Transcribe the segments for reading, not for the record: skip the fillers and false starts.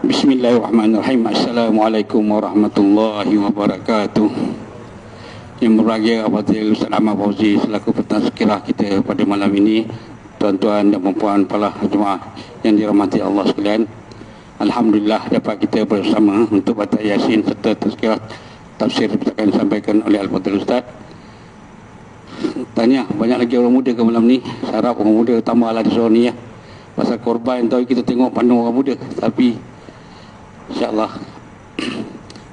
Bismillahirrahmanirrahim. Assalamualaikum warahmatullahi wabarakatuh. Yang berbahagia Al-Fadhil Ustaz Ahmad Fauzi selaku pentazkirah kita pada malam ini, tuan-tuan dan puan-puan para jemaah yang dirahmati Allah sekalian. Alhamdulillah dapat kita bersama untuk baca Yasin serta tazkirah tafsir akan disampaikan oleh Al-Fadhil Ustaz. Tanya, banyak lagi orang muda ke malam ni? Saya harap orang muda tambahlah di suara ni ya. Pasal korban tahu kita tengok pandang orang muda, tapi InsyaAllah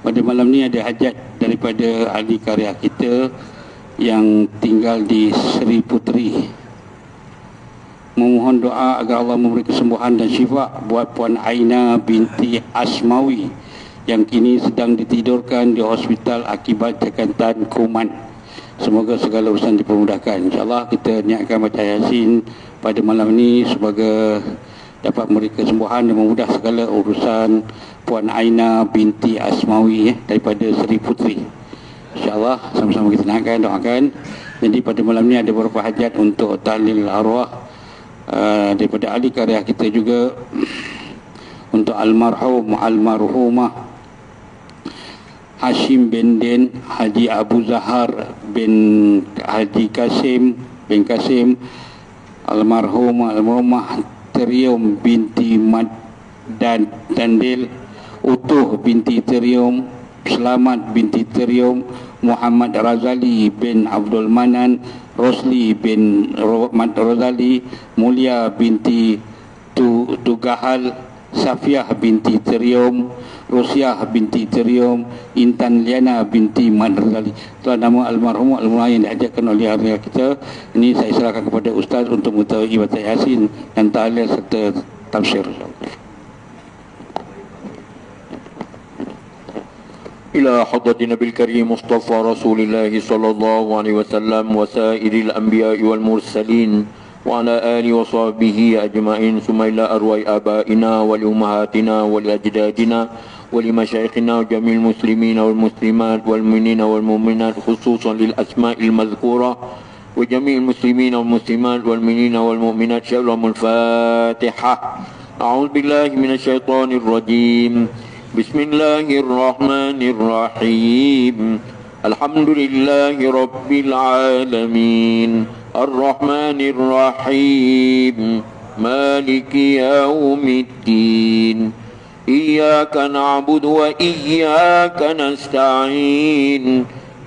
pada malam ni ada hajat daripada ahli karya kita yang tinggal di Seri Puteri. Memohon doa agar Allah memberi kesembuhan dan syifa buat Puan Aina binti Asmawi yang kini sedang ditidurkan di hospital akibat jangkitan kuman. Semoga segala urusan dipermudahkan. InsyaAllah kita niatkan baca Yasin pada malam ini sebagai dapat memberi kesembuhan dan memudah segala urusan Puan Aina binti Asmawi daripada Seri Puteri. InsyaAllah sama-sama kita nakkan, doakan. Jadi pada malam ni ada beberapa hajat untuk tahlil arwah daripada ahli karya kita juga, untuk almarhumah Hashim bin Din, Haji Abu Zahar bin Haji Kasim bin Kasim, almarhumah Terium binti Mad dan Dandil, Utuh binti Terium, Selamat binti Terium, Muhammad Razali bin Abdul Manan, Rosli bin Mad Razali, Mulia binti Tugahal, Safiah binti Terium, Rusiah binti Terium, Intan Liana binti Mad Razali. Itulah nama almarhumah yang diajarkan oleh ahli kita. Ini saya serahkan kepada Ustaz untuk mengetahui baca Yasin dan tahlil serta tafsir. إلى حضرة النبي الكريم مصطفى رسول الله صلى الله عليه وسلم وسائر الأنبياء والمرسلين وعلى آله وصحبه أجمعين، ثم إلى أرواح آبائنا ولأمهاتنا ولأجدادنا ولمشايخنا وجميع المسلمين والمسلمات والمؤمنين والمؤمنات، خصوصا للأسماء المذكورة وجميع المسلمين والمسلمات والمؤمنين والمؤمنات. شهر الفاتحة. أعوذ بالله من الشيطان الرجيم. بسم الله الرحمن الرحيم. الحمد لله رب العالمين الرحمن الرحيم مالك يوم الدين إياك نعبد وإياك نستعين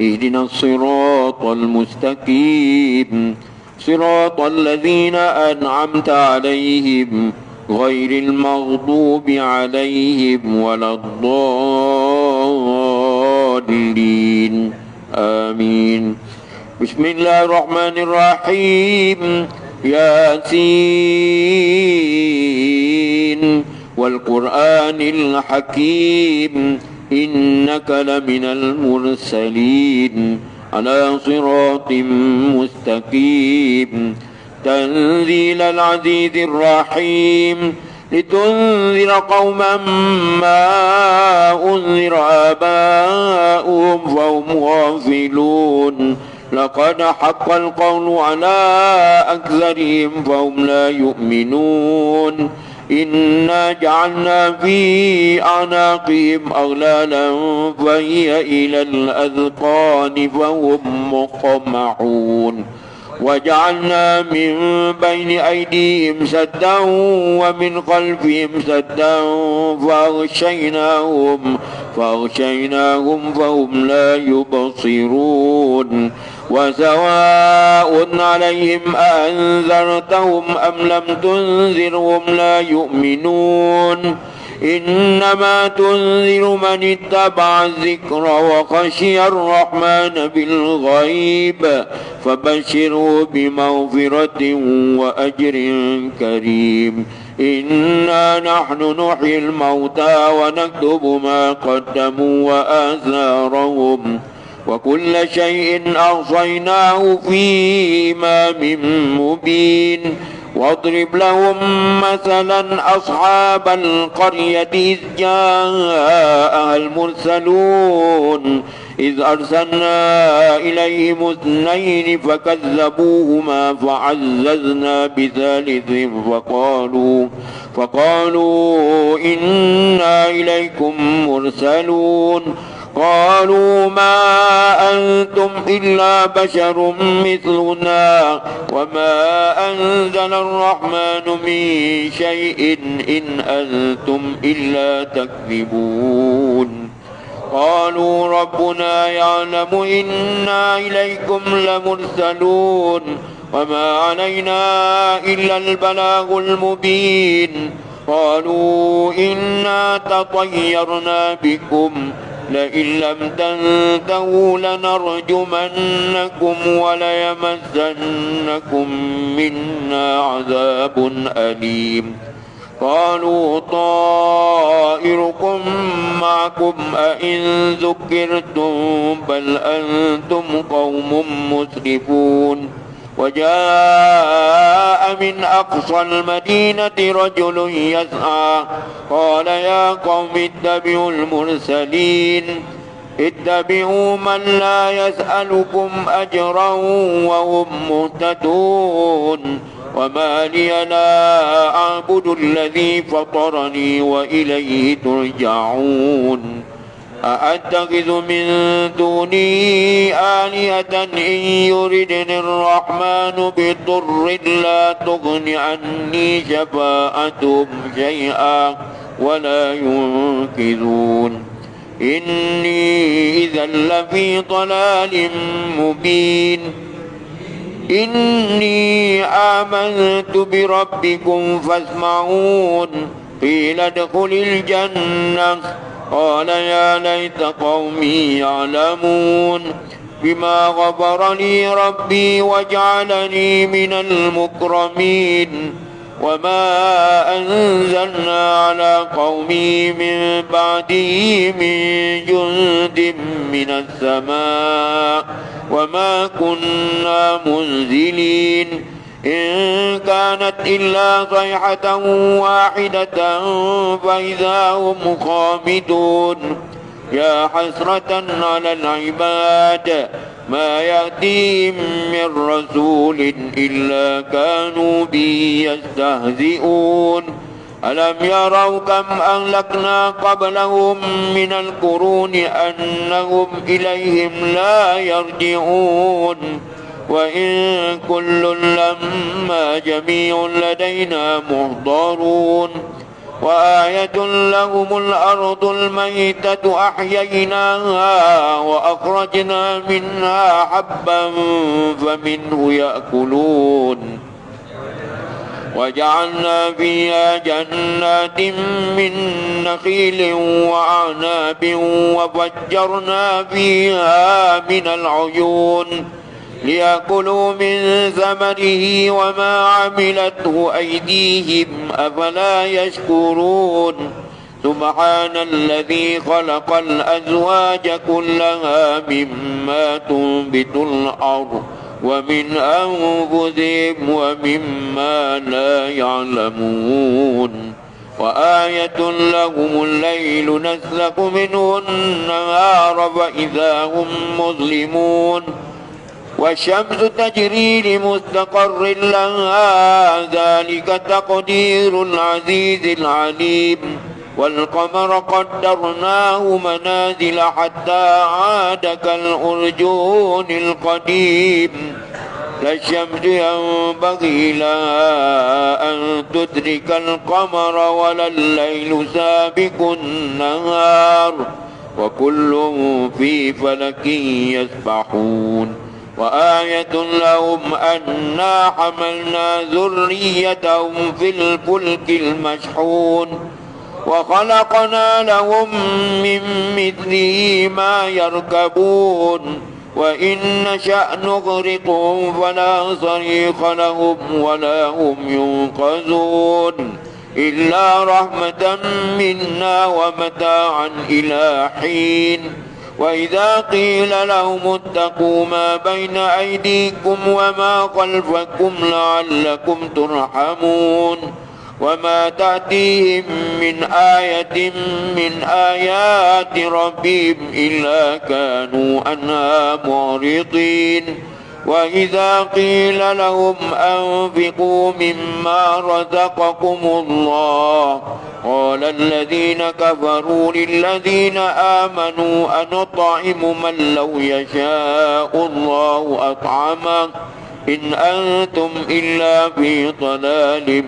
اهدنا الصراط المستقيم صراط الذين أنعمت عليهم غير المغضوب عليهم ولا الضالين آمين. بسم الله الرحمن الرحيم. ياسين والقرآن الحكيم إنك لمن المرسلين على صراط مستقيم تنزيل العزيز الرحيم لتنذر قوما ما أنذر آباؤهم فهم غافلون لقد حق القول على أكثرهم فهم لا يؤمنون إنا جعلنا في أعناقهم أغلالا فهي إلى الأذقان فهم مقمحون وجعلنا من بين أيديهم سدا ومن خلفهم سدا فأغشيناهم فهم لا يبصرون وسواء عليهم أأنذرتهم أم لم تنذرهم لا يؤمنون إنما تنذر من اتبع الذكر وخشي الرحمن بالغيب فبشره بمغفرة وأجر كريم إنا نحن نحيي الموتى ونكتب ما قدموا وآثارهم وكل شيء أحصيناه في إمام مبين واضرب لهم مثلا أصحاب القرية إذ جاءها المرسلون إذ أرسلنا إليهم اثنين فكذبوهما فعززنا بثالث فقالوا إنا إليكم مرسلون قالوا ما أنتم إلا بشر مثلنا وما أنزل الرحمن من شيء إن أنتم إلا تكذبون قالوا ربنا يعلم إنا إليكم لمرسلون وما علينا إلا البلاغ المبين قالوا إنا تطيرنا بكم لئن لم تنتهوا لنرجمنكم وليمسنكم منا عذاب أليم قالوا طائركم معكم أئن ذكرتم بل أنتم قوم مسرفون وجاء من أقصى المدينة رجل يسعى قال يا قوم اتبعوا المرسلين اتبعوا من لا يسألكم أجرا وهم مهتدون وما لي لا أعبد الذي فطرني وإليه ترجعون أأتخذ من دونه آلهة إن يردني الرحمن بضر لا تغن عني شفاعتهم شيئا ولا ينقذون إني إذا لفي ضلال مبين إني آمنت بربكم فاسمعون قيل ادخل الجنة قال يا ليت قومي يعلمون بما غفر لي ربي وجعلني من المكرمين وما أنزلنا على قومه من بعده من جند من السماء وما كنا منزلين إن كانت إلا صيحة واحدة فإذا هم خامدون يا حسرة على العباد ما يأتيهم من رسول إلا كانوا به يستهزئون ألم يروا كم أهلكنا قبلهم من القرون أنهم إليهم لا يرجعون وإن كل لما جميع لدينا محضرون وآية لهم الأرض الميتة أحييناها وأخرجنا منها حبا فمنه يأكلون وجعلنا فيها جنات من نخيل وأعناب وفجرنا فيها من العيون ليأكلوا من ثمره وما عملته أيديهم أفلا يشكرون سبحان الذي خلق الأزواج كلها مما تنبت الأرض ومن أنفسهم ومما لا يعلمون وآية لهم الليل نسلك منه النهار فإذا هم مظلمون والشمس تجري لمستقر لها ذلك تقدير العزيز العليم والقمر قدرناه منازل حتى عاد كالأرجون القديم لا الشمس ينبغي لها أن تدرك القمر ولا الليل سابق النهار وكل في فلك يسبحون وآية لهم أنا حملنا ذريتهم في الفلك المشحون وخلقنا لهم من مثله ما يركبون وإن نشأ نغرقهم فلا صريخ لهم ولا هم ينقذون إلا رحمة منا ومتاعا إلى حين وإذا قيل لهم اتقوا ما بين أيديكم وما خلفكم لعلكم ترحمون وما تأتيهم من آية من آيات ربهم إلا كانوا عنها معرضين وإذا قيل لهم أنفقوا مما رزقكم الله قال الذين كفروا للذين آمنوا أنطعم من لو يشاء الله أطعمه إن أنتم إلا في ضلال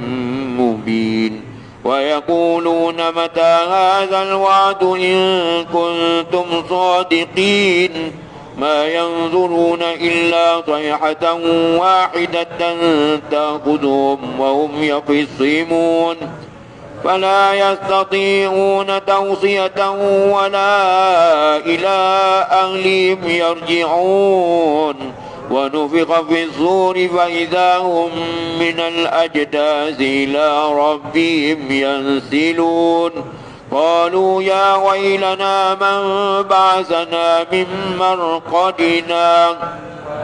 مبين ويقولون متى هذا الوعد إن كنتم صادقين ما ينظرون إلا صيحة واحدة تأخذهم وهم يخصمون فلا يستطيعون توصية ولا إلى أهلهم يرجعون ونفخ في الصور فإذا هم من الأجداث إلى ربهم ينسلون قالوا يا ويلنا من بعثنا من مرقدنا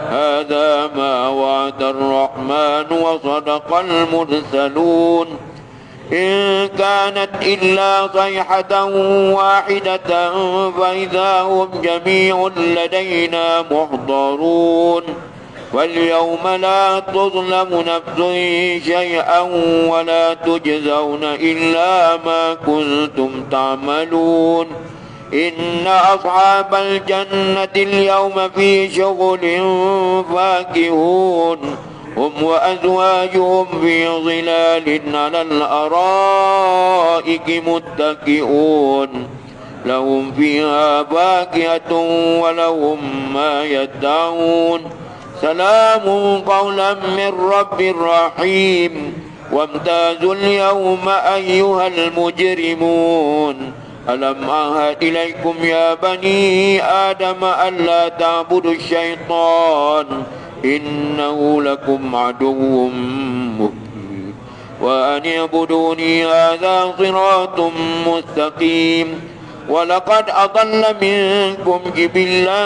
هذا ما وعد الرحمن وصدق المرسلون إن كانت إلا صيحة واحدة فإذا هم جميع لدينا محضرون واليوم لا تظلم نفس شيئا ولا تجزون إلا ما كنتم تعملون إن أصحاب الجنة اليوم في شغل فاكهون هم وأزواجهم في ظلال على الأرائك متكئون لهم فيها فاكهة ولهم ما يدعون سلام قولا من رب رحيم وامتازوا اليوم أيها المجرمون ألم أعهد إليكم يا بني آدم ألا تعبدوا الشيطان إنه لكم عدو مبين وأن اعبدوني هذا صراط مستقيم ولقد أضل منكم جبلا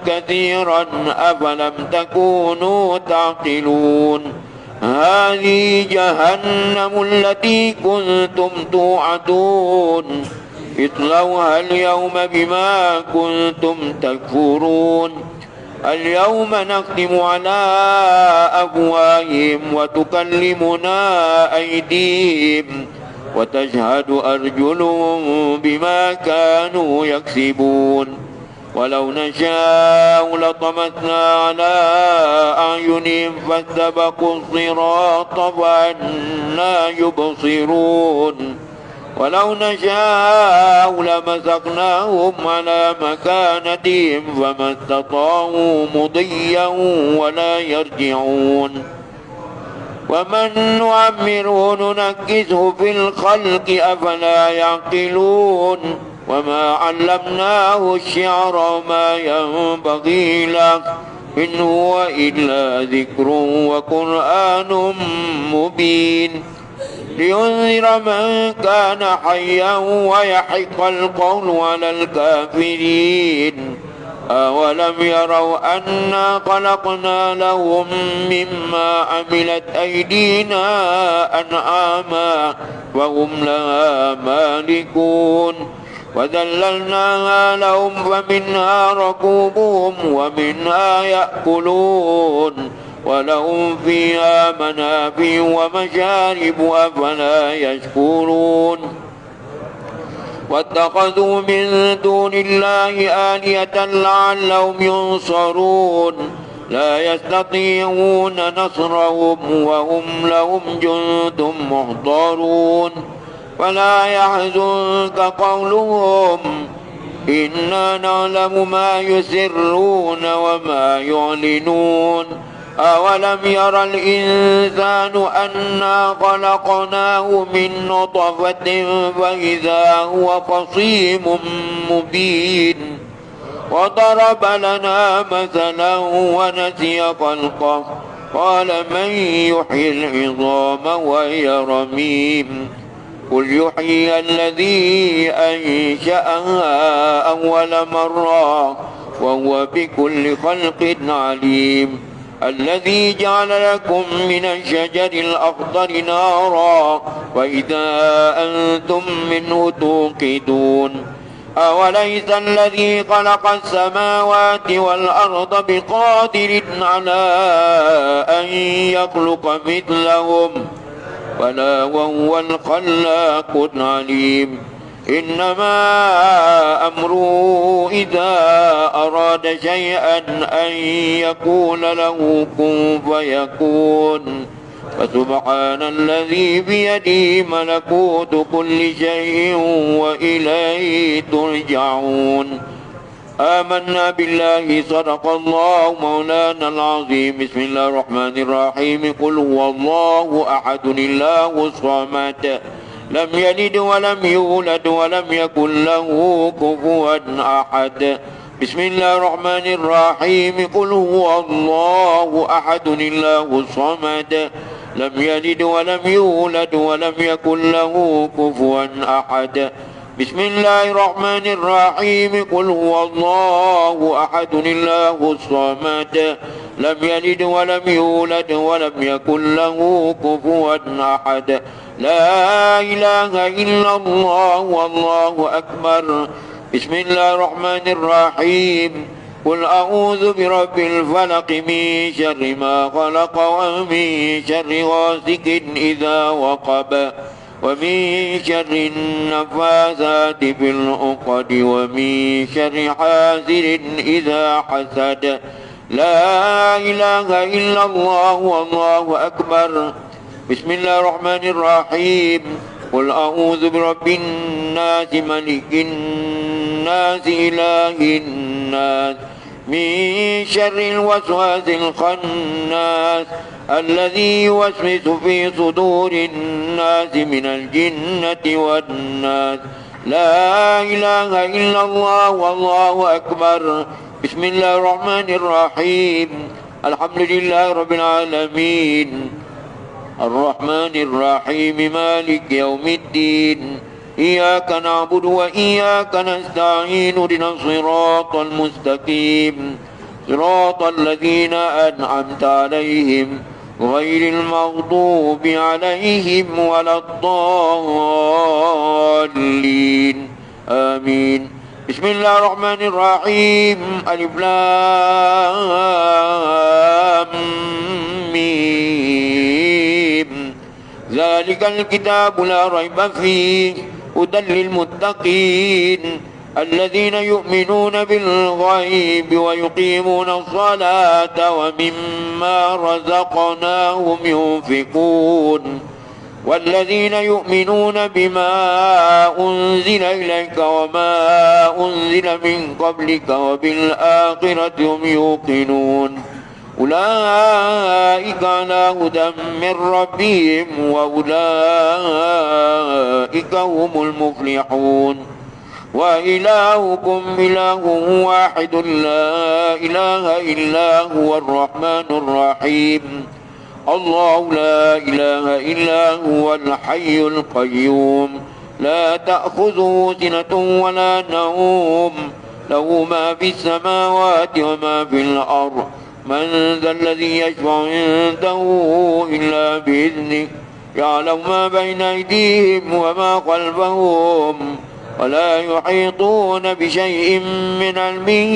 كثيرا أفلم تكونوا تعقلون هذه جهنم التي كنتم توعدون اصلوها اليوم بما كنتم تكفرون اليوم نختم على أفواههم وتكلمنا أيديهم وتشهد أرجلهم بما كانوا يكسبون ولو نشاء لطمسنا على أعينهم فاستبقوا الصراط فأنى يبصرون ولو نشاء لمسخناهم على مكانتهم فما استطاعوا مضيا ولا يرجعون ومن نعمره ننكسه في الخلق أفلا يعقلون وما علمناه الشعر وما ينبغي له إن هو إلا ذكر وقرآن مبين لينذر من كان حيا ويحق القول على الكافرين أولم يروا أنا خلقنا لهم مما عملت أيدينا أنعاما وهم لها مالكون وذللناها لهم فمنها ركوبهم ومنها يأكلون ولهم فيها منافع ومشارب أفلا يشكرون واتخذوا من دون الله آلهة لعلهم ينصرون لا يستطيعون نصرهم وهم لهم جند محضرون فلا يحزنك قولهم إنا نعلم ما يسرون وما يعلنون أولم ير الإنسان أنا خلقناه من نطفة فإذا هو خصيم مبين وضرب لنا مثلا ونسي خلقه قال من يحيي العظام وهي رميم قل يحيي الذي أنشأها أول مرة وهو بكل خلق عليم الذي جعل لكم من الشجر الأخضر نارا وإذا أنتم منه توقدون أوليس الذي خلق السماوات والأرض بقادر على أن يخلق مثلهم بلى وهو الخلاق العليم إنما أمره إذا أراد شيئا أن يقول له كن فيكون فسبحان الذي بيده ملكوت كل شيء وإليه ترجعون آمنا بالله صدق الله مولانا العظيم بسم الله الرحمن الرحيم قل هو الله أحد الله الصمد لم يلد ولم يولد ولم يكن له كفوا أحد بسم الله الرحمن الرحيم قل هو الله أحد الله الصمد لم يلد ولم يولد ولم يكن له كفوا أحد بسم الله الرحمن الرحيم قل هو الله أحد الله الصمد لم يلد ولم يولد ولم يكن له كفوا أحد لا إله إلا الله والله أكبر بسم الله الرحمن الرحيم قل أعوذ برب الفلق من شر ما خلق ومن شر غاسق إذا وقب ومن شر النفاثات في العقد ومن شر حاسد إذا حسد لا إله إلا الله والله أكبر بسم الله الرحمن الرحيم قل أعوذ برب الناس ملك الناس إله الناس من شر الوسواس الخناس الذي يوسوس في صدور الناس من الجنة والناس لا إله إلا الله والله أكبر بسم الله الرحمن الرحيم الحمد لله رب العالمين الرحمن الرحيم مالك يوم الدين إياك نعبد وإياك نستعين اهدنا الصراط المستقيم صراط الذين أنعمت عليهم غير المغضوب عليهم ولا الضالين آمين بسم الله الرحمن الرحيم ألف لام ميم ذلك الكتاب لا ريب فيه هدى للمتقين الذين يؤمنون بالغيب ويقيمون الصلاة ومما رزقناهم ينفقون والذين يؤمنون بما أنزل إليك وما أنزل من قبلك وبالآخرة هم يوقنون أولئك على هدى من ربهم وأولئك هم المفلحون وإلهكم إله واحد لا إله إلا هو الرحمن الرحيم الله لا إله إلا هو الحي القيوم لا تأخذه سنة ولا نوم له ما في السماوات وما في الأرض من ذا الذي يشفع عنده إلا بإذنه يعلم ما بين أيديهم وما خلفهم ولا يحيطون بشيء من علمه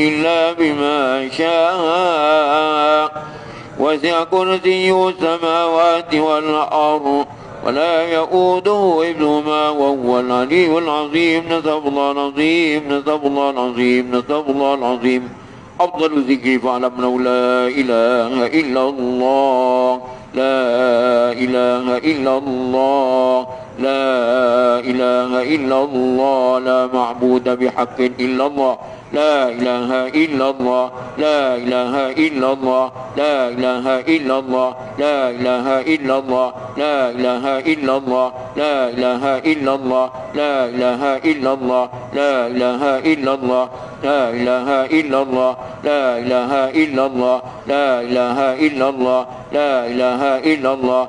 إلا بما شاء وسع كرسيه السماوات والأرض ولا يؤوده حفظهما وهو العلي العظيم نسأل الله العظيم نسأل الله العظيم نسأل الله العظيم أفضل الذكر فاعلم لا إله إلا الله لا إله إلا الله لا إله إلا الله لا معبود بحق إلا الله لا إله إلا الله لا إله إلا الله لا إله إلا الله لا إله إلا الله لا إله إلا الله لا إله إلا الله لا إله إلا الله لا إله إلا الله لا إله إلا الله لا إله إلا الله لا إله إلا الله لا إله إلا الله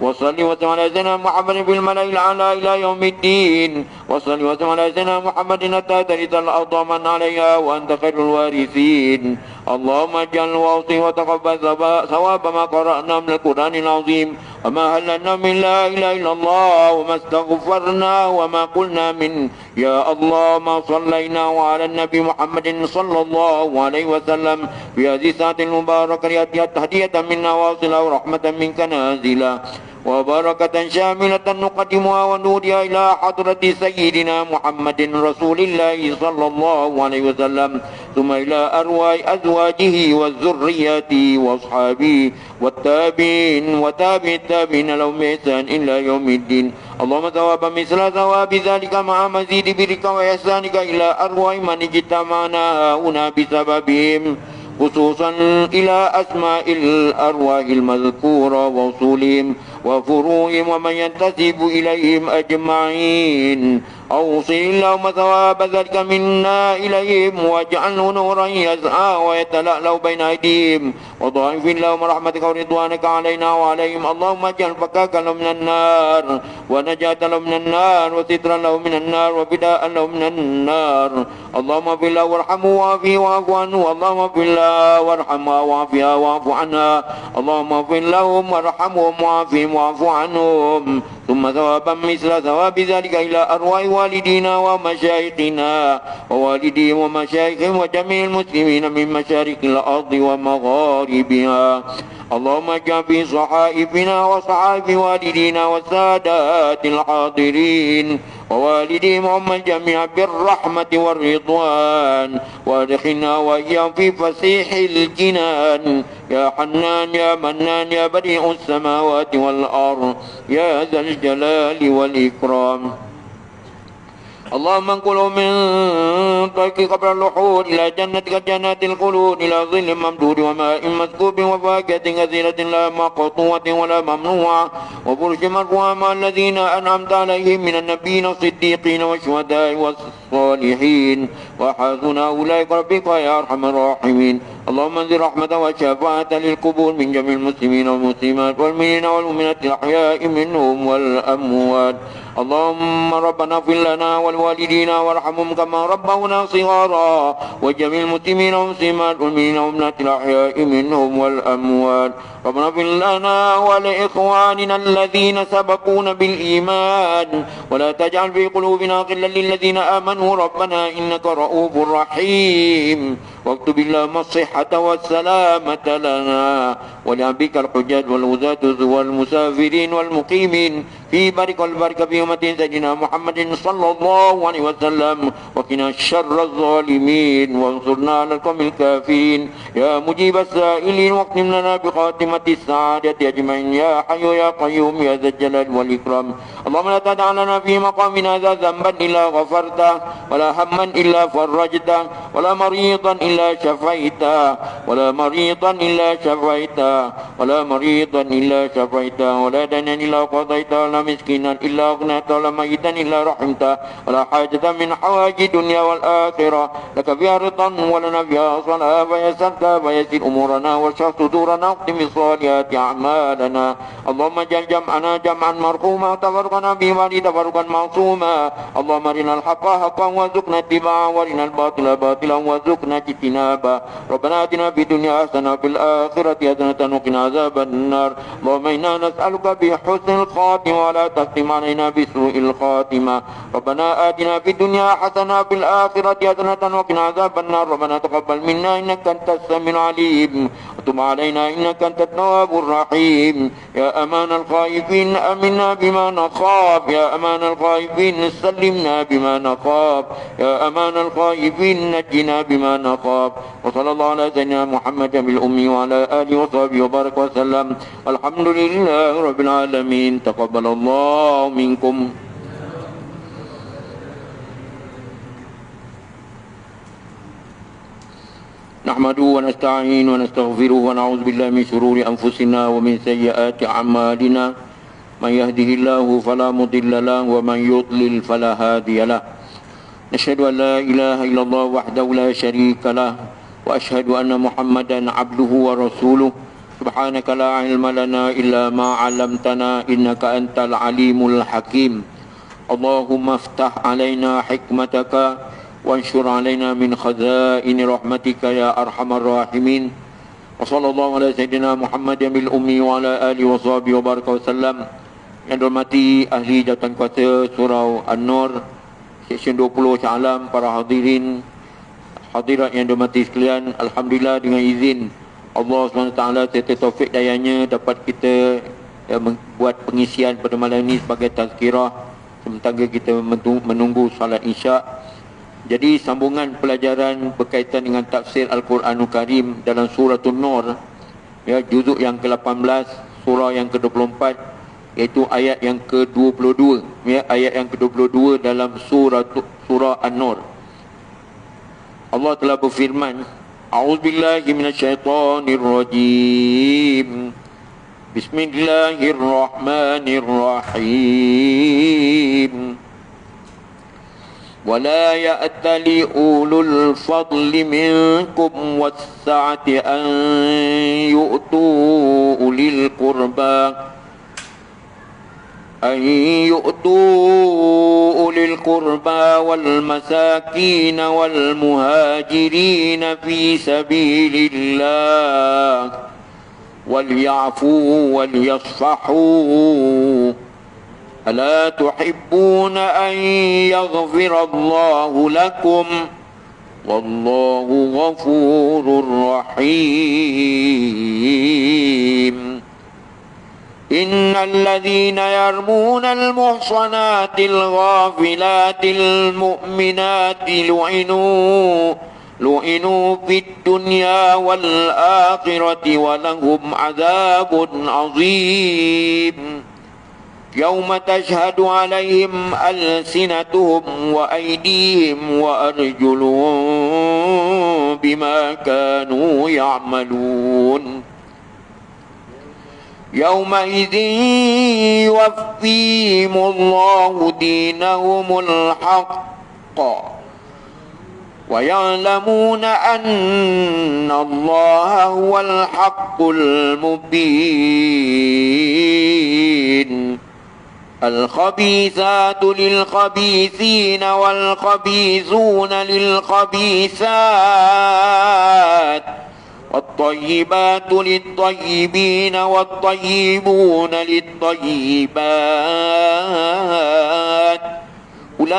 وصل وسلم على سيدنا محمد في الملأ الأعلى إلى يوم الدين وصل وسلم على سيدنا محمد حتى ترث الأرض من عليها وأنت خير الوارثين اللهم اجعل واوصي وتقبل ثواب ما قرأنا من القرآن العظيم وما هللنا من لا إله إلا الله وما استغفرنا وما قلنا من يا الله ما صلينا على النبي محمد صلى الله عليه وسلم في هذه الساعة المباركة هدية منا واصلة ورحمة منك نازلة وبركة شاملة نقدمها ونودها إلى حضرة سيدنا محمد رسول الله صلى الله عليه وسلم ثم إلى أرواح أزواجه والذريات وأصحابه والتابعين وتابع التابعين لهم بإحسان إلى يوم الدين اللهم ثواب مثل ثواب ذلك مع مزيد برك وإحسانك إلى أرواح من اجتمعنا هنا بسببهم خصوصا إلى أسماء الأرواح المذكورة وأصولهم وفروعهم ومن ينتسب إليهم أجمعين أوصل اللهم ثواب ذلك منا إليهم واجعله نورا يسعى ويتلألأ بين أيديهم وضاعف اللهم رحمتك ورضوانك علينا وعليهم اللهم اجعل فكاكا له من النار ونجاة له من النار وسترا له من النار وفداء له من النار اللهم اغفر له وارحمه وعافه واعف عنه اللهم اغفر له وارحمها وعافها واعف عنها اللهم اغفر لهم وارحمهم وعافهم واعف عنهم ثم ثوابا مثل ثواب ذلك إلى أرواح والدينا ومشايخنا ووالديهم ومشايخهم وجميع المسلمين من مشارق الأرض ومغاربها اللهم اجعل في صحائفنا وصحائف والدينا والسادات الحاضرين ووالديهم هم الجميع بالرحمة والرضوان وادخلنا وإياهم في فسيح الجنان يا حنان يا منان يا بديع السماوات والأرض يا ذا الجلال والإكرام اللهم انقله من طريق قبر اللحود إلى جنتك جنات الخلود إلى ظل ممدود وماء مسكوب وفاكهة كثيرة لا مقطوعة ولا ممنوعة وفرش مرفوعة مع الذين أنعمت عليهم من النبيين والصديقين والشهداء والصالحين وحسن أولئك ربك يا أرحم الراحمين اللهم انزل رحمة وشفاعة للقبور من جميع المسلمين والمسلمات والمؤمنين والمؤمنات الأحياء منهم والأموات اللهم ربنا اغفر لنا ولوالدينا وارحمهم كما ربونا صغارا وجميع المسلمين والمسلمات والمؤمنين والمؤمنات الأحياء منهم والأموات ربنا اغفر لنا ولإخواننا الذين سبقونا بالإيمان ولا تجعل في قلوبنا غلا للذين آمنوا ربنا إنك رؤوف رحيم واكتب اللهم الصحة والسلامة لنا ولعبدك الحجاج والغزاة والمسافرين والمقيمين في بارك والبركة في أمة سيدنا محمد صلى الله عليه وسلم وقنا شر الظالمين وانصرنا على القوم الكافرين يا مجيب السائلين واختم لنا بخاتمة السعادة أجمعين يا حي يا قيوم يا ذا الجلال والإكرام اللهم لا تدع لنا في مقامنا ذا ذنبا إلا غفرته ولا هما إلا فرجته ولا مريضا إلا شفيته ولا مريضا إلا شفيته ولا مريضا إلا شفيته ولا دينا إلا قضيته ولا مسكينا إلا أغنيته ولا ميتا إلا رحمته ولا حاجة من حوائج الدنيا والآخرة لك فيها رضا ولنا فيها صلاة فيسرت فيسر أمورنا واشرح صدورنا واختم الصالحات أعمالنا اللهم اجعل جمعنا جمعا مرحوما وتفرقنا به بعد تفرقا معصوما اللهم أرنا الحق حقا وارزقنا اتباعه وارنا الباطل باطلا وارزقنا اجتنابه ربنا آتنا في الدنيا حسنة وفي الآخرة حسنة وقنا عذاب النار اللهم إنا نسألك بحسن الخاتمة ولا تختم علينا بسوء الخاتمة ربنا آتنا في الدنيا حسنة وفي الآخرة حسنة وقنا عذاب النار ربنا تقبل منا إنك أنت السميع العليم وتب علينا إنك أنت التواب الرحيم يا أمان الخائفين أمنا بما نخاف يا أمان الخائفين سلمنا بما نخاف يا أمان الخائفين نجنا بما نخاف وصلى الله على سيدنا محمد بالأمي وعلى آله وصحبه وبارك وسلم الحمد لله رب العالمين تقبل الله منكم نحمده ونستعين ونستغفره ونعوذ بالله من شرور أنفسنا ومن سيئات أعمالنا من يهده الله فلا مضل له ومن يضلل فلا هادي له نشهد أن لا إله إلا الله وحده لا شريك له وأشهد أن محمدا عبده ورسوله Subhanaka la ilma lana illa ma 'allamtana innaka antal alimul hakim. Allahumma aftah alaina hikmataka wanshur alaina min khazaini rahmatika ya arhamar rahimin. Wa sallallahu ala sayyidina Muhammadin bil ummi wa ala alihi wa sahbihi wa baraka wasallam. Yang dihormati ahli jawatan kuasa surau An-Nur Seksyen 20 Shah Alam, para hadirin hadirat yang dihormati sekalian, alhamdulillah dengan izin Allah SWT serta taufik dayanya dapat kita membuat pengisian pada malam ini sebagai tazkirah sementara kita menunggu salat isyak. Jadi sambungan pelajaran berkaitan dengan tafsir Al-Quranul Karim dalam surah An-Nur, ya, juzuk yang ke-18, surah yang ke-24, iaitu ayat yang ke-22, ya, ayat yang ke-22 dalam surah An-Nur. Allah telah berfirman, A'udzubillahi minasyaitonirrajim. Bismillahirrahmanirrahim. ولا يأتل أولو الفضل منكم والسعة أن يؤتوا أولي القربى والمساكين والمهاجرين في سبيل الله وليعفوا وليصفحوا ألا تحبون أن يغفر الله لكم والله غفور رحيم إن الذين يرمون المحصنات الغافلات المؤمنات لعنوا في الدنيا والآخرة ولهم عذاب عظيم يوم تشهد عليهم ألسنتهم وأيديهم وأرجلهم بما كانوا يعملون يومئذ يوفيهم الله دينهم الحق ويعلمون أن الله هو الحق المبين الخبيثات للخبيثين والخبيثون للخبيثات والطيبات للطيبين والطيبون للطيبات أولئك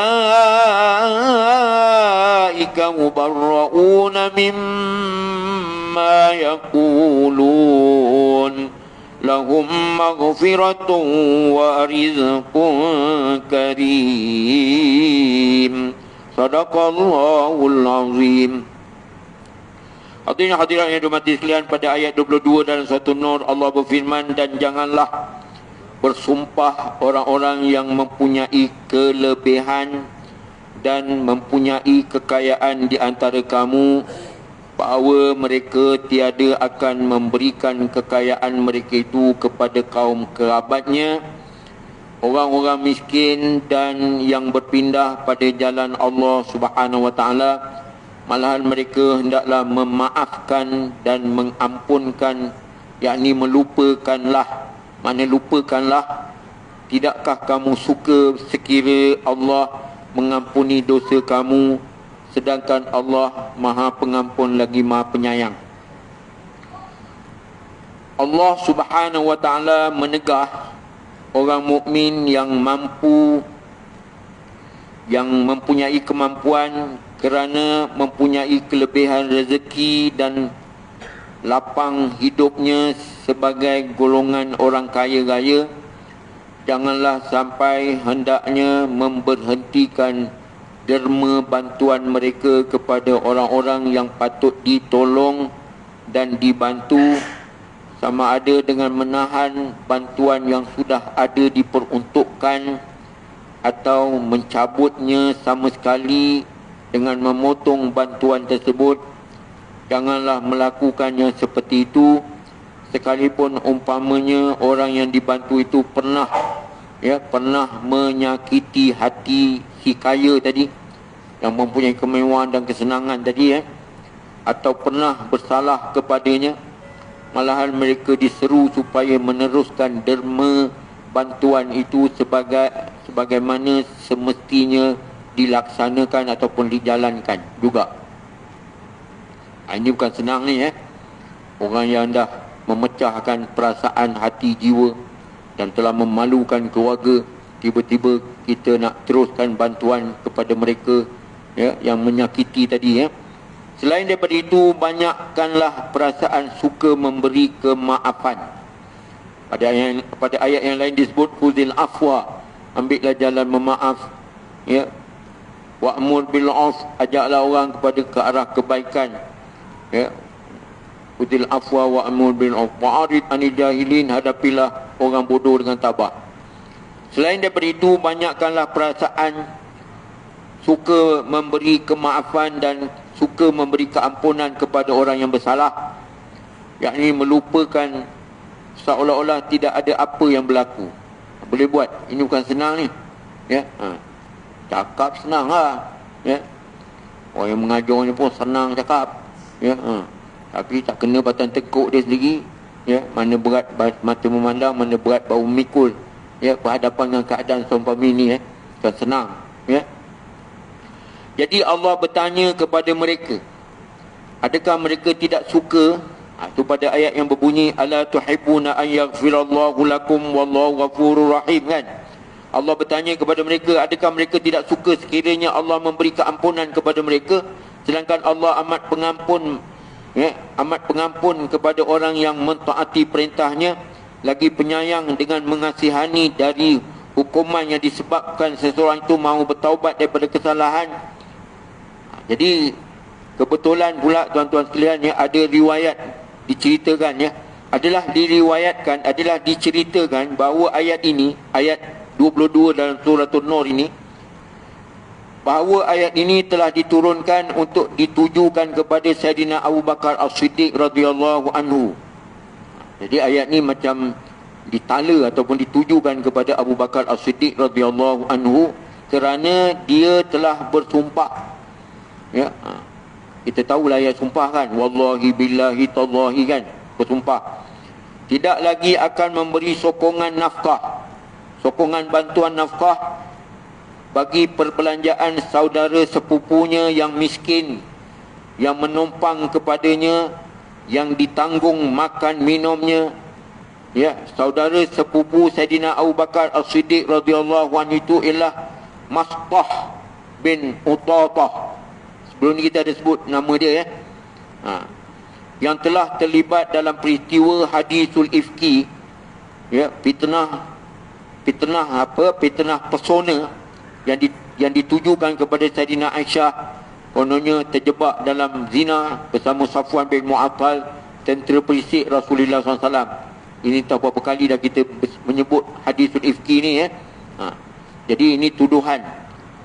مبرؤون مما يقولون لهم مغفرة ورزق كريم صدق الله العظيم. Hadirin hadirat yang dihormati sekalian, pada ayat 22 dalam surah An-Nur Allah berfirman, dan janganlah bersumpah orang-orang yang mempunyai kelebihan dan mempunyai kekayaan di antara kamu bahawa mereka tiada akan memberikan kekayaan mereka itu kepada kaum kerabatnya, orang-orang miskin dan yang berpindah pada jalan Allah Subhanahu wa taala. Malahan mereka hendaklah memaafkan dan mengampunkan, yakni melupakanlah. Mana lupakanlah? Tidakkah kamu suka sekira Allah mengampuni dosa kamu, sedangkan Allah Maha Pengampun lagi Maha Penyayang. Allah Subhanahu wa taala menegah orang mukmin yang mampu, yang mempunyai kemampuan kerana mempunyai kelebihan rezeki dan lapang hidupnya sebagai golongan orang kaya raya, janganlah sampai hendaknya memberhentikan derma bantuan mereka kepada orang-orang yang patut ditolong dan dibantu, sama ada dengan menahan bantuan yang sudah ada diperuntukkan atau mencabutnya sama sekali dengan memotong bantuan tersebut. Janganlah melakukannya seperti itu, sekalipun umpamanya orang yang dibantu itu pernah menyakiti hati si kaya tadi yang mempunyai kemewahan dan kesenangan tadi, atau pernah bersalah kepadanya. malahan mereka diseru supaya meneruskan derma bantuan itu sebagaimana semestinya dilaksanakan ataupun dijalankan juga. Ini bukan senang ni orang yang dah memecahkan perasaan hati jiwa dan telah memalukan keluarga, tiba-tiba kita nak teruskan bantuan kepada mereka yang menyakiti tadi. Selain daripada itu, banyakkanlah perasaan suka memberi kemaafan. Pada ayat yang lain disebut khudhil afwa, ambillah jalan memaaf. Wa'mur bil 'urf, ajaklah orang kepada ke arah kebaikan. Khudhil afwa wa'mur bil 'urf wa'rid 'anil jahilin, hadapilah orang bodoh dengan tabah. Selain daripada itu, banyakkanlah perasaan suka memberi kemaafan dan suka memberi keampunan kepada orang yang bersalah, yakni melupakan seolah-olah tidak ada apa yang berlaku. Boleh buat. Ini bukan senang ni. Cakap senang lah. Orang yang mengajar ni pun senang cakap. Tapi tak kena batang tekuk dia sendiri. Mana berat mata memandang, mana berat bau memikul. Berhadapan dengan keadaan seumpama ini. Bukan senang. Jadi Allah bertanya kepada mereka, adakah mereka tidak suka? Itu pada ayat yang berbunyi ala tuhibbuna an yaghfirallahu lakum wallahu ghafurur rahim, kan? Allah bertanya kepada mereka, adakah mereka tidak suka sekiranya Allah memberi keampunan kepada mereka, sedangkan Allah amat pengampun, amat pengampun kepada orang yang mentaati perintahnya, lagi penyayang dengan mengasihani dari hukuman yang disebabkan seseorang itu mahu bertaubat daripada kesalahan. Jadi kebetulan pula tuan-tuan sekalian, ada riwayat diceritakan, adalah diceritakan bahawa ayat ini, ayat 22 dalam surah An-Nur ini, bahawa ayat ini telah diturunkan untuk ditujukan kepada Sayyidina Abu Bakar As-Siddiq radhiyallahu anhu. Jadi ayat ni macam ditala ataupun ditujukan kepada Abu Bakar As-Siddiq radhiyallahu anhu kerana dia telah bersumpah. Kita tahulah ayat sumpah, kan? Wallahi billahi tallahi, kan? Bersumpah tidak lagi akan memberi sokongan nafkah, sokongan bantuan nafkah bagi perbelanjaan saudara sepupunya yang miskin, yang menumpang kepadanya, yang ditanggung makan minumnya. Saudara sepupu Sayyidina Abu Bakar As-Siddiq radhiyallahu anhu itu ialah Mastah bin Utatah. Sebelum ni kita ada sebut nama dia, yang telah terlibat dalam peristiwa hadisul ifki, fitnah persona yang ditujukan kepada Sayyidina Aisyah, kononnya terjebak dalam zina bersama Safwan bin Mu'attal, tentera perisik Rasulullah SAW. Ini tak berapa kali dah kita menyebut hadisul ifki ni. Jadi ini tuduhan,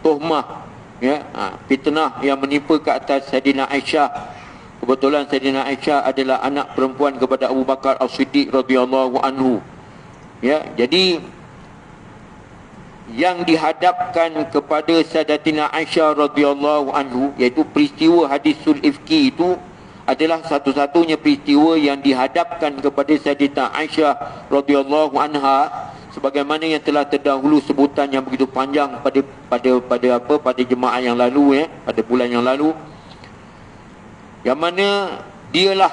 tuhmah, fitnah yang menimpa ke atas Sayyidina Aisyah. Kebetulan Sayyidina Aisyah adalah anak perempuan kepada Abu Bakar As-Siddiq radhiyallahu anhu. Jadi yang dihadapkan kepada Sayyidatina Aisyah radhiyallahu anhu, iaitu peristiwa hadisul ifki itu, adalah satu-satunya peristiwa yang dihadapkan kepada Sayyidatina Aisyah radhiyallahu anha, sebagaimana yang telah terdahulu sebutan yang begitu panjang pada jemaah yang lalu, pada bulan yang lalu, yang mana dialah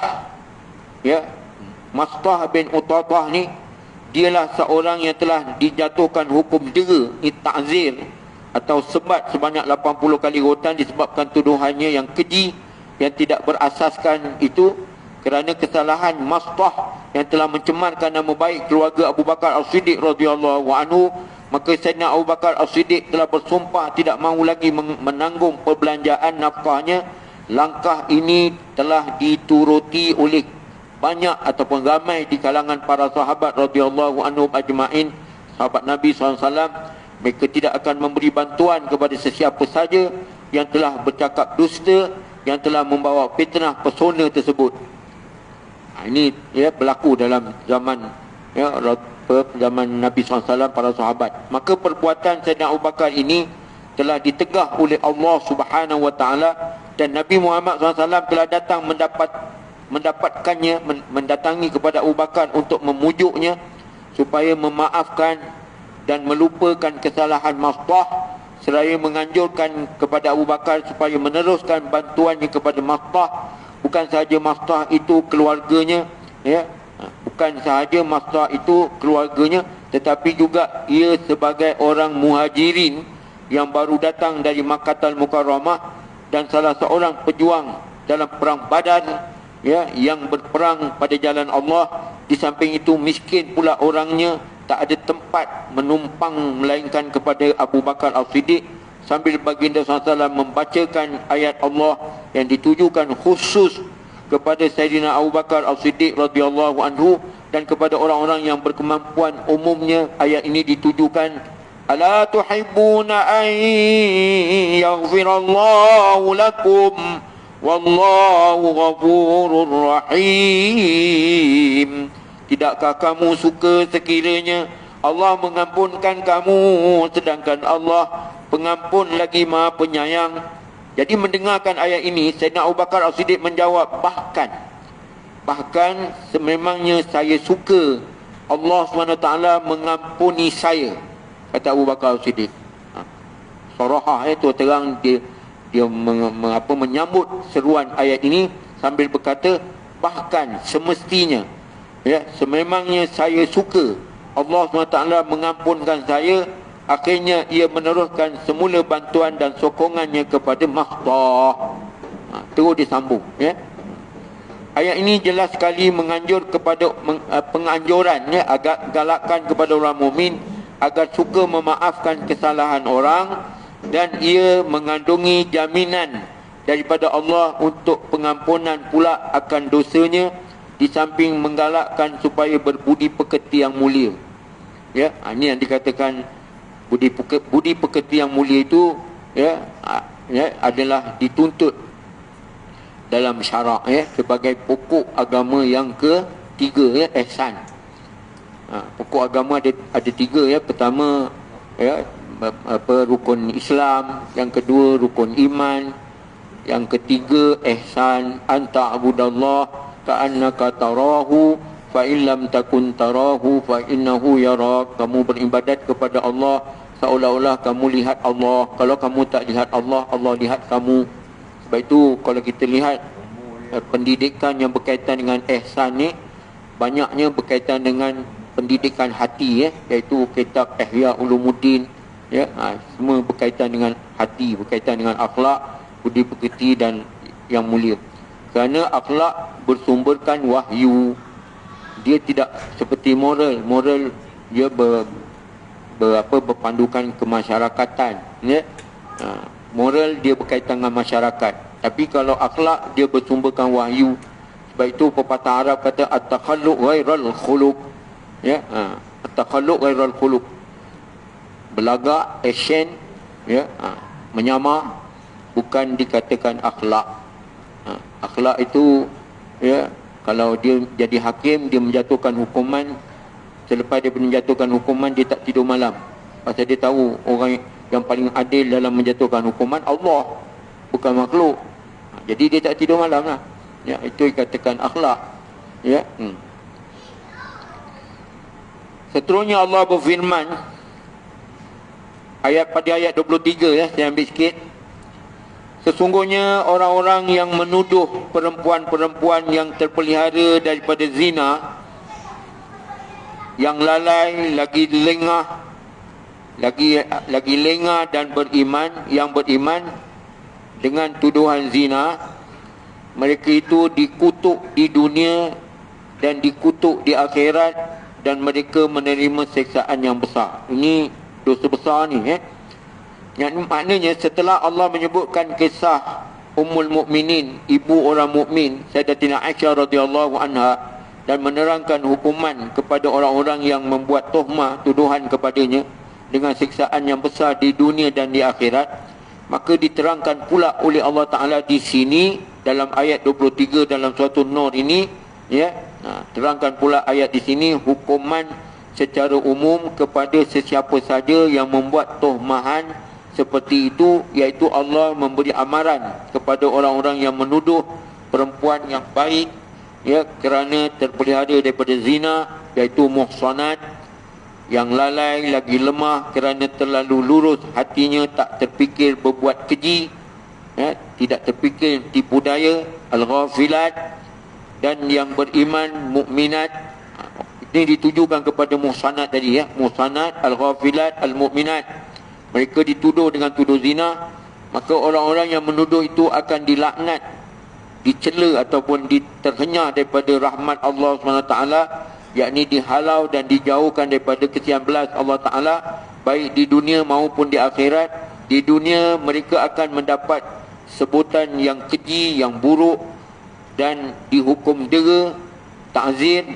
Mastah bin Utatah ni, dialah seorang yang telah dijatuhkan hukum jera, ta'zir atau sebat sebanyak 80 kali rotan disebabkan tuduhannya yang keji, yang tidak berasaskan itu, kerana kesalahan Mastah yang telah mencemarkan nama baik keluarga Abu Bakar As-Siddiq radhiyallahu anhu. Maka Sayyidina Abu Bakar As-Siddiq telah bersumpah tidak mahu lagi menanggung perbelanjaan nafkahnya. Langkah ini telah dituruti oleh banyak ataupun ramai di kalangan para sahabat radhiyallahu anhum ajma'in, sahabat Nabi SAW. Mereka tidak akan memberi bantuan kepada sesiapa saja yang telah bercakap dusta, yang telah membawa fitnah persona tersebut. Ini berlaku dalam zaman zaman Nabi SAW, para sahabat. Maka perbuatan Sayyidina Abu Bakar ini telah ditegah oleh Allah Subhanahu Wa Taala, dan Nabi Muhammad SAW telah datang mendapat mendapatkannya, mendatangi kepada Abu Bakar untuk memujuknya supaya memaafkan dan melupakan kesalahan Mastah, seraya menganjurkan kepada Abu Bakar supaya meneruskan bantuannya kepada Mastah. Bukan sahaja Mastah itu keluarganya, ya, bukan sahaja Mastah itu keluarganya, tetapi juga ia sebagai orang muhajirin yang baru datang dari Makkah Al-Mukarramah dan salah seorang pejuang dalam perang Badar, ya, yang berperang pada jalan Allah. Di samping itu miskin pula orangnya, tak ada tempat menumpang melainkan kepada Abu Bakar As-Siddiq. Sambil baginda SAW membacakan ayat Allah yang ditujukan khusus kepada Sayyidina Abu Bakar As-Siddiq radhiyallahu anhu dan kepada orang-orang yang berkemampuan umumnya. Ayat ini ditujukan, ala tuhibbuna an yaghfirallahu lakum wallahu ghafurur rahim. Tidakkah kamu suka sekiranya Allah mengampunkan kamu, sedangkan Allah pengampun lagi Maha Penyayang. Jadi mendengarkan ayat ini, Sayyidina Abu Bakar As-Siddiq menjawab, bahkan sememangnya saya suka Allah SWT mengampuni saya, kata Abu Bakar As-Siddiq. Sarahah itu terang dia menyambut seruan ayat ini sambil berkata, bahkan semestinya, ya, sememangnya saya suka Allah SWT mengampunkan saya. Akhirnya ia meneruskan semula bantuan dan sokongannya kepada Mastah. Terus disambung, ya. Ayat ini jelas sekali menganjur kepada penganjuran, ya, agar galakkan kepada orang mukmin agar suka memaafkan kesalahan orang, dan ia mengandungi jaminan daripada Allah untuk pengampunan pula akan dosanya, di samping menggalakkan supaya berbudi pekerti yang mulia. Ya, ini yang dikatakan budi pekerti yang mulia itu, ya, adalah dituntut dalam syarak, ya, sebagai pokok agama yang ketiga, ya, ihsan. Pokok agama ada tiga, ya. Pertama, ya, rukun Islam, yang kedua rukun iman, yang ketiga ihsan, anta abudallah ka'annaka tarahu fa illam takun tarahu fa innahu yarak. Kamu beribadat kepada Allah seolah-olah kamu lihat Allah. Kalau kamu tak lihat Allah, Allah lihat kamu. Sebab itu kalau kita lihat pendidikan yang berkaitan dengan ihsan ni, banyaknya berkaitan dengan pendidikan hati, ya, iaitu kitab Ihya Ulumuddin, ya, semua berkaitan dengan hati, berkaitan dengan akhlak, budi pekerti dan yang mulia. Kerana akhlak bersumberkan wahyu. Dia tidak seperti moral. Moral dia berpandukan kemasyarakatan, ya. Moral dia berkaitan dengan masyarakat. Tapi kalau akhlak dia bersumberkan wahyu. Sebab itu pepatah Arab kata at-takhalluq ghairal khuluq, ya. At-takhalluq ghairal khuluq, belagak, action, ya, menyamar, bukan dikatakan akhlak. Akhlak itu, ya, kalau dia jadi hakim, dia menjatuhkan hukuman. Selepas dia menjatuhkan hukuman, dia tak tidur malam. Pasal dia tahu orang yang paling adil dalam menjatuhkan hukuman Allah, bukan makhluk. Jadi dia tak tidur malam lah, ya. Itu dikatakan akhlak, ya. Seterusnya Allah berfirman, pada ayat 23, ya, saya ambil sikit. Sesungguhnya orang-orang yang menuduh perempuan-perempuan yang terpelihara daripada zina, yang lalai, lagi lengah, lagi lengah dan yang beriman dengan tuduhan zina, mereka itu dikutuk di dunia dan dikutuk di akhirat, dan mereka menerima siksaan yang besar. Ini dosa besar ni, ya. Yang maknanya setelah Allah menyebutkan kisah Ummul Mukminin, ibu orang mukmin, Sayyidatina Aisyah radhiyallahu anha, dan menerangkan hukuman kepada orang-orang yang membuat tuhmah, tuduhan kepadanya dengan siksaan yang besar di dunia dan di akhirat, maka diterangkan pula oleh Allah Ta'ala di sini dalam ayat 23 dalam suatu Nur ini, ya. Terangkan pula ayat di sini hukuman secara umum kepada sesiapa saja yang membuat tuhmahan seperti itu, iaitu Allah memberi amaran kepada orang-orang yang menuduh perempuan yang baik ya, kerana terpelihara daripada zina, iaitu muhsanat, yang lalai lagi lemah kerana terlalu lurus hatinya, tak terfikir berbuat keji, ya, tidak terfikir tipu daya, al-ghafilat, dan yang beriman mukminat. Ini ditujukan kepada muhsanat tadi, ya, muhsanat, al-ghafilat, al-mukminat. Mereka dituduh dengan tuduh zina, maka orang-orang yang menuduh itu akan dilaknat, dicela ataupun terhenyah daripada rahmat Allah SWT, yakni dihalau dan dijauhkan daripada kesian belas Allah Ta'ala, baik di dunia maupun di akhirat. Di dunia mereka akan mendapat sebutan yang keji, yang buruk, dan dihukum dera, ta'zir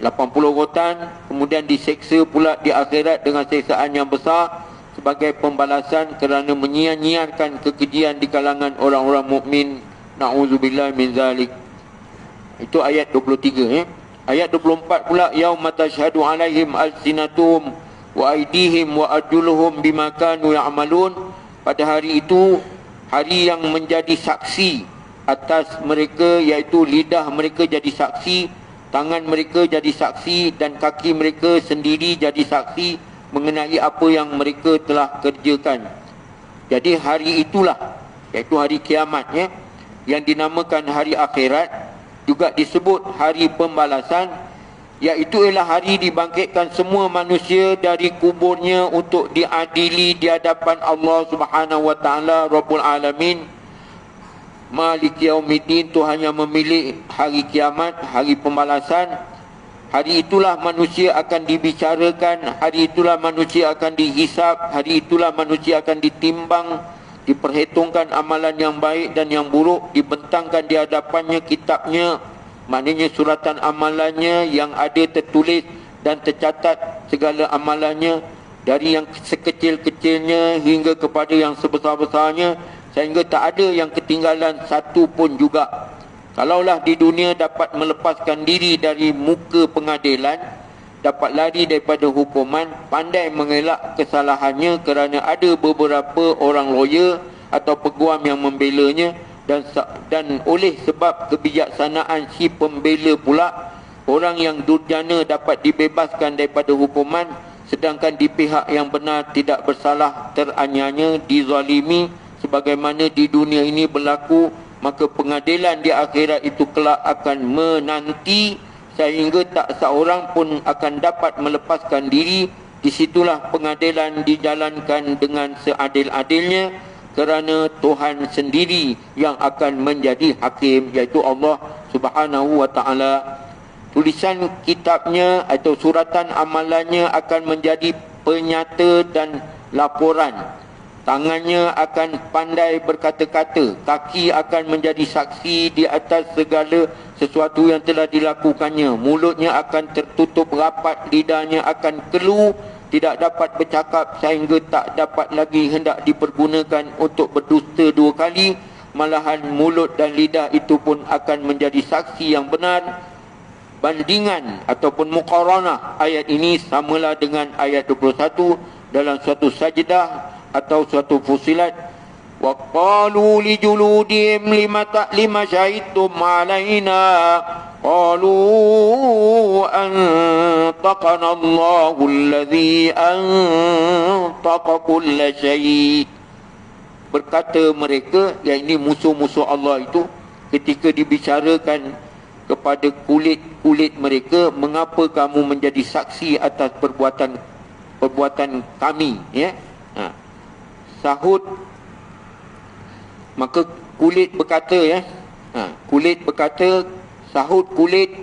80 rotan, kemudian diseksa pula di akhirat dengan seksaan yang besar sebagai pembalasan kerana menyia-nyiakan kekejian di kalangan orang-orang mukmin. Na'udzubillah min zalik. Itu ayat 23, ya. Ayat 24 pula, yauma tashhadu alaihim alsinatuhum wa aydihim wa arjuluhum bima kanu ya'malun. Pada hari itu, hari yang menjadi saksi atas mereka, iaitu lidah mereka jadi saksi, tangan mereka jadi saksi, dan kaki mereka sendiri jadi saksi mengenai apa yang mereka telah kerjakan. Jadi hari itulah, iaitu hari kiamat, ya, yang dinamakan hari akhirat, juga disebut hari pembalasan, iaitu ialah hari dibangkitkan semua manusia dari kuburnya untuk diadili di hadapan Allah Subhanahu wa taala Rabbul Alamin. Malik Yaumiddin, Tuhan yang memilih hari kiamat, hari pembalasan. Hari itulah manusia akan dibicarakan, hari itulah manusia akan dihisap, hari itulah manusia akan ditimbang, diperhitungkan amalan yang baik dan yang buruk, dibentangkan di hadapannya kitabnya, maknanya suratan amalannya yang ada tertulis dan tercatat segala amalannya, dari yang sekecil-kecilnya hingga kepada yang sebesar-besarnya, sehingga tak ada yang ketinggalan satu pun juga. Kalaulah di dunia dapat melepaskan diri dari muka pengadilan, dapat lari daripada hukuman, pandai mengelak kesalahannya kerana ada beberapa orang lawyer atau peguam yang membelanya, dan oleh sebab kebijaksanaan si pembela pula, orang yang durjana dapat dibebaskan daripada hukuman, sedangkan di pihak yang benar tidak bersalah teraniaya, dizalimi sebagaimana di dunia ini berlaku. Maka pengadilan di akhirat itu kelak akan menanti sehingga tak seorang pun akan dapat melepaskan diri. Disitulah pengadilan dijalankan dengan seadil-adilnya, kerana Tuhan sendiri yang akan menjadi hakim, iaitu Allah Subhanahu wa taala. Tulisan kitabnya atau suratan amalannya akan menjadi penyata dan laporan. Tangannya akan pandai berkata-kata, kaki akan menjadi saksi di atas segala sesuatu yang telah dilakukannya, mulutnya akan tertutup rapat, lidahnya akan keluh, tidak dapat bercakap sehingga tak dapat lagi hendak dipergunakan untuk berdusta dua kali, malahan mulut dan lidah itu pun akan menjadi saksi yang benar. Bandingan ataupun muqaranah ayat ini samalah dengan ayat 21 dalam suatu sajdah atau suatu Fusilat. Wa qalu li juludihim lima syahidtum alaina qalu antaqana Allahu alladhi antaqa kulla syai'. Berkata mereka, yang ini musuh-musuh Allah itu, ketika dibicarakan kepada kulit-kulit mereka, mengapa kamu menjadi saksi atas perbuatan kami, ya? Sahut, maka kulit berkata, ya, kulit berkata, sahut kulit,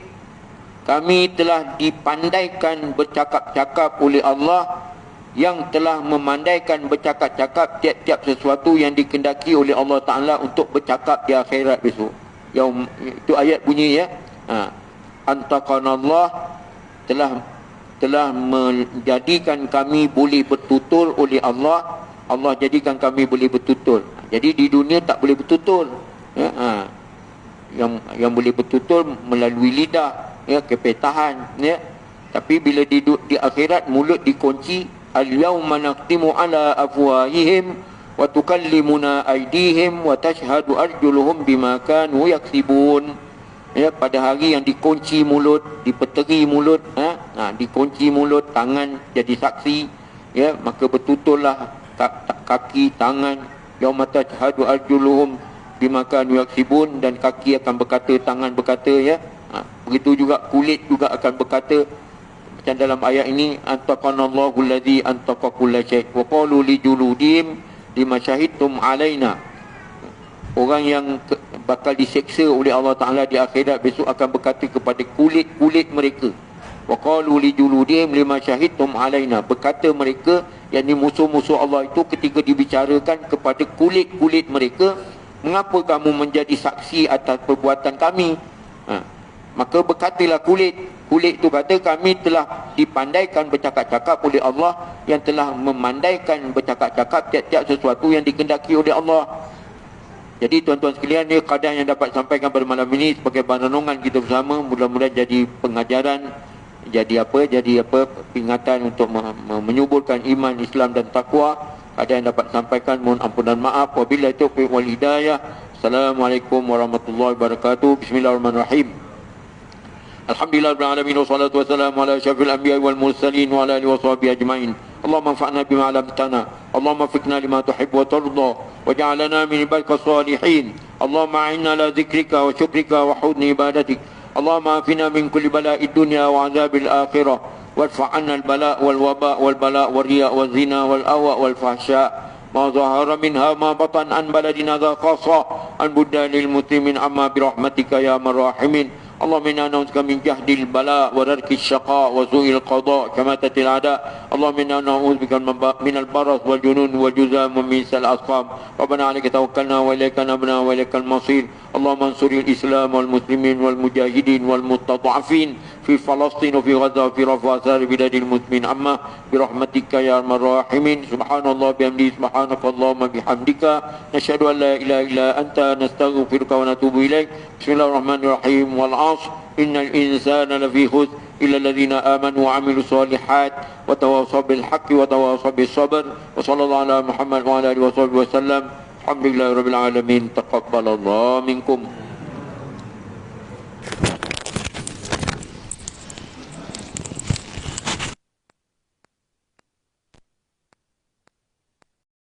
kami telah dipandaikan bercakap-cakap oleh Allah, yang telah memandaikan bercakap-cakap tiap-tiap sesuatu yang dikehendaki oleh Allah Ta'ala untuk bercakap di akhirat besok. Itu ayat bunyi, ya, antaqana Allah, telah menjadikan kami boleh bertutur oleh Allah. Allah jadikan kami boleh bertutur. Jadi di dunia tak boleh bertutur, ya, yang boleh bertutur melalui lidah, ya, kepetahan, ya. Tapi bila di akhirat mulut dikunci, al-yawma naqtimu ala afwahihim wa tukallimuna aydihim wa tashhadu arjuluhum bima kanu yaksibun. ya, pada hari yang dikunci mulut, dipeteri mulut, dikunci mulut, tangan jadi saksi, ya, maka betutullah kaki, tangan, yauma tashhadu arjuluhum bima kanu yaksibun, dan kaki akan berkata, tangan berkata, ya. Begitu juga kulit juga akan berkata, macam dalam ayat ini, antaqanallahu allazi antaqa kulla syai' wa qalu li juludihim lima syahidtum alaina. Orang yang bakal diseksa oleh Allah Ta'ala di akhirat besok akan berkata kepada kulit-kulit mereka, wa qalu li juludihim lima syahidtum alaina, berkata mereka, yakni musuh-musuh Allah itu ketika dibicarakan kepada kulit-kulit mereka, mengapa kamu menjadi saksi atas perbuatan kami? Maka berkatalah kulit itu kata, kami telah dipandaikan bercakap-cakap oleh Allah, yang telah memandaikan bercakap-cakap tiap-tiap sesuatu yang dikehendaki oleh Allah. Jadi tuan-tuan sekalian, ni kaedah yang dapat sampaikan pada malam ini sebagai bahan renungan kita bersama, mudah-mudahan jadi pengajaran, jadi peringatan untuk menyuburkan iman, Islam dan takwa. Ada yang dapat sampaikan, mohon ampunan maaf. Wabillahi taufiq wal hidayah. Assalamualaikum warahmatullahi wabarakatuh. Bismillahirrahmanirrahim. Alhamdulillah rabbil alamin, wassalatu wassalamu ala asyrafil anbiya'i wal mursalin wa ala alihi washabihi ajmain. Allahumma anfa'na bima 'allamtana, Allahumma fikna lima tuhibbu wa tarda, waj'alna min ibadika salihin. Allahumma a'inna ala dzikrika wa syukrika wa husni ibadatik. Allahumma afina min kulli bala'id dunya wa 'adzabil akhirah. وادفع عنا البلاء والوباء والبلاء والرياء والزنا والأهواء والفحشاء ما ظهر منها ما بطن عن بلدنا ذا خاصة عن بلدان المسلمين عما برحمتك يا أرحم الراحمين. اللهم إنا نعوذ بك من جهد البلاء ودرك الشقاء وسوء القضاء كماتة الأعداء. اللهم إنا نعوذ بك من البرص والجنون والجذام ومن سوء الأسقام. ربنا عليك توكلنا وإليك نبنا وإليك المصير. اللهم انصر الإسلام والمسلمين والمجاهدين والمستضعفين في فلسطين وفي غزة وفي رفح وسائر بلاد المسلمين عما برحمتك يا أرحم الراحمين. سبحان الله بحمده، سبحانك اللهم بحمدك، نشهد أن لا إله إلا أنت، نستغفرك ونتوب إليك. بسم الله الرحمن الرحيم. والعصر إن الإنسان لفي خسر إلا الذين آمنوا وعملوا الصالحات وتواصوا بالحق وتواصوا بالصبر. وصلى الله على محمد وعلى آله وصحبه وسلم. الحمد لله رب العالمين. تقبل الله منكم.